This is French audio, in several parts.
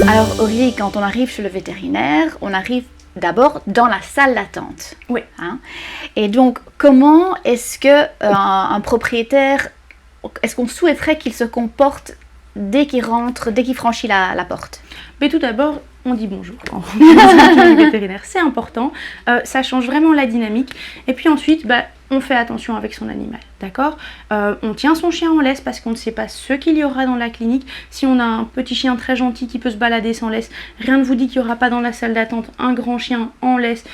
Alors Aurélie, quand on arrive chez le vétérinaire, on arrive d'abord dans la salle d'attente. Oui. Hein? Et donc, comment est-ce que un propriétaire, est-ce qu'on souhaiterait qu'il se comporte dès qu'il rentre, dès qu'il franchit la porte? Mais tout d'abord, on dit bonjour quand on est le vétérinaire, c'est important, ça change vraiment la dynamique. Et puis ensuite, on fait attention avec son animal, d'accord? On tient son chien en laisse parce qu'on ne sait pas ce qu'il y aura dans la clinique. Si on a un petit chien très gentil qui peut se balader sans laisse, rien ne vous dit qu'il n'y aura pas dans la salle d'attente un grand chien en laisse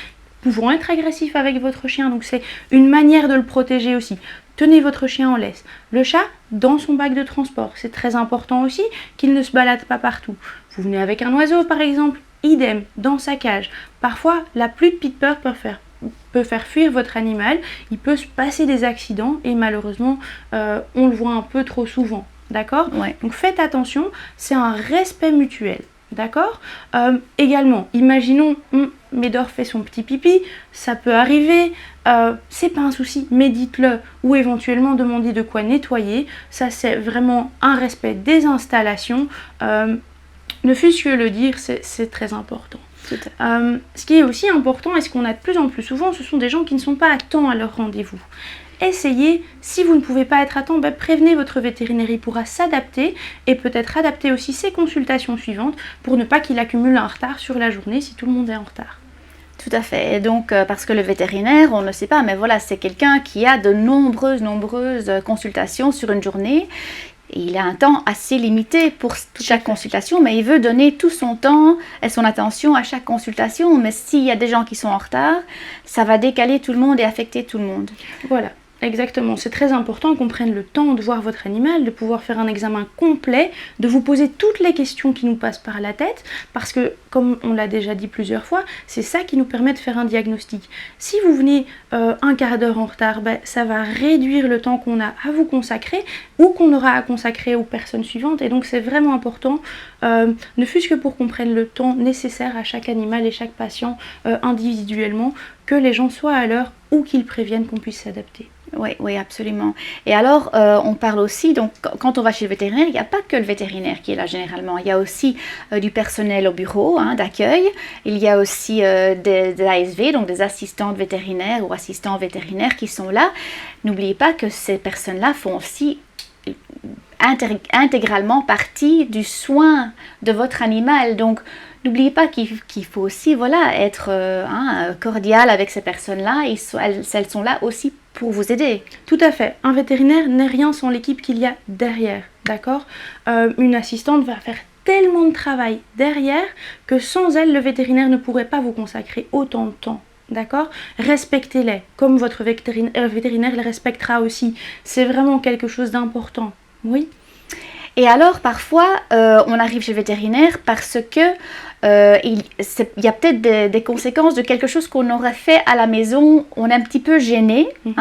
pouvant être agressif avec votre chien, donc c'est une manière de le protéger aussi. Tenez votre chien en laisse. Le chat, dans son bac de transport. C'est très important aussi qu'il ne se balade pas partout. Vous venez avec un oiseau par exemple, idem, dans sa cage. Parfois, la plus petite peur peut faire fuir votre animal. Il peut se passer des accidents et malheureusement, on le voit un peu trop souvent. D'accord ? Ouais. Donc faites attention, c'est un respect mutuel. D'accord ? Également, imaginons, Médor fait son petit pipi, ça peut arriver, c'est pas un souci, mais dites-le, ou éventuellement demandez de quoi nettoyer, ça c'est vraiment un respect des installations, ne fût-ce que le dire, c'est très important. Ce qui est aussi important et ce qu'on a de plus en plus souvent, ce sont des gens qui ne sont pas à temps à leur rendez-vous. Essayez, si vous ne pouvez pas être à temps, prévenez votre vétérinaire, il pourra s'adapter et peut-être adapter aussi ses consultations suivantes pour ne pas qu'il accumule un retard sur la journée si tout le monde est en retard. Tout à fait. Et donc, parce que le vétérinaire, on ne sait pas, mais voilà, c'est quelqu'un qui a de nombreuses consultations sur une journée. Il a un temps assez limité pour chaque consultation, mais il veut donner tout son temps et son attention à chaque consultation. Mais s'il y a des gens qui sont en retard, ça va décaler tout le monde et affecter tout le monde. Voilà. Exactement, c'est très important qu'on prenne le temps de voir votre animal, de pouvoir faire un examen complet, de vous poser toutes les questions qui nous passent par la tête, parce que, comme on l'a déjà dit plusieurs fois, c'est ça qui nous permet de faire un diagnostic. Si vous venez un quart d'heure en retard, ça va réduire le temps qu'on a à vous consacrer ou qu'on aura à consacrer aux personnes suivantes, et donc c'est vraiment important, ne fût-ce que pour qu'on prenne le temps nécessaire à chaque animal et chaque patient individuellement, que les gens soient à l'heure ou qu'ils préviennent qu'on puisse s'adapter. Oui, absolument. Et alors, on parle aussi, donc quand on va chez le vétérinaire, il n'y a pas que le vétérinaire qui est là généralement. Il y a aussi du personnel au bureau d'accueil. Il y a aussi des ASV, donc des assistantes vétérinaires ou assistants vétérinaires qui sont là. N'oubliez pas que ces personnes-là font aussi intégralement partie du soin de votre animal. Donc, n'oubliez pas qu'il faut aussi être cordial avec ces personnes-là. Elles sont là aussi pour vous aider. Tout à fait. Un vétérinaire n'est rien sans l'équipe qu'il y a derrière. D'accord ? Une assistante va faire tellement de travail derrière que sans elle, le vétérinaire ne pourrait pas vous consacrer autant de temps. D'accord ? Respectez-les. Comme votre vétérinaire les respectera aussi. C'est vraiment quelque chose d'important. Oui ? Et alors, parfois, on arrive chez le vétérinaire parce que il y a peut-être des conséquences de quelque chose qu'on aurait fait à la maison. On est un petit peu gêné. On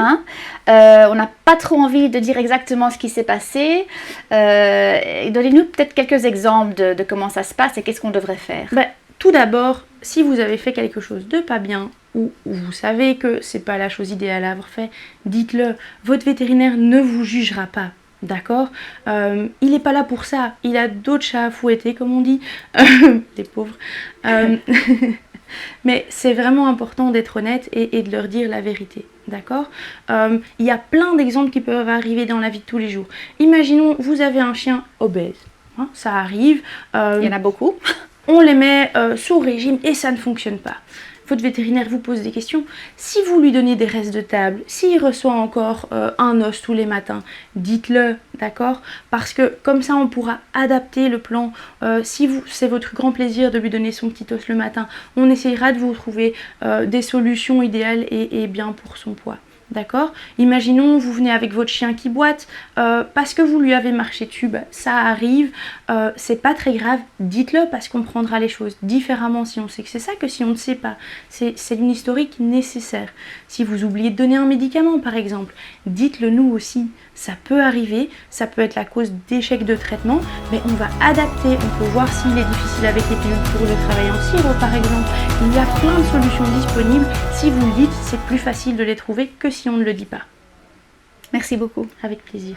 n'a pas trop envie de dire exactement ce qui s'est passé. Donnez-nous peut-être quelques exemples de comment ça se passe et qu'est-ce qu'on devrait faire. Tout d'abord, si vous avez fait quelque chose de pas bien ou vous savez que c'est pas la chose idéale à avoir fait, dites-le. Votre vétérinaire ne vous jugera pas. D'accord ? Il n'est pas là pour ça. Il a d'autres chats à fouetter, comme on dit. Les pauvres. Mais c'est vraiment important d'être honnête et de leur dire la vérité. D'accord ? Il y a plein d'exemples qui peuvent arriver dans la vie de tous les jours. Imaginons, vous avez un chien obèse. Ça arrive. Il y en a beaucoup. On les met sous régime et ça ne fonctionne pas. Votre vétérinaire vous pose des questions. Si vous lui donnez des restes de table, s'il reçoit encore un os tous les matins, dites-le, d'accord ? Parce que comme ça, on pourra adapter le plan. Si c'est votre grand plaisir de lui donner son petit os le matin, on essayera de vous trouver des solutions idéales et bien pour son poids. D'accord ? Imaginons, vous venez avec votre chien qui boite, parce que vous lui avez marché dessus, ça arrive, c'est pas très grave, dites-le parce qu'on prendra les choses différemment si on sait que c'est ça que si on ne sait pas. C'est une historique nécessaire. Si vous oubliez de donner un médicament par exemple, dites-le nous aussi. Ça peut arriver, ça peut être la cause d'échec de traitement, mais on va adapter, on peut voir s'il est difficile avec les pilules pour le travail en sirop par exemple. Il y a plein de solutions disponibles. Si vous le dites, c'est plus facile de les trouver que si on ne le dit pas. Merci beaucoup. Avec plaisir.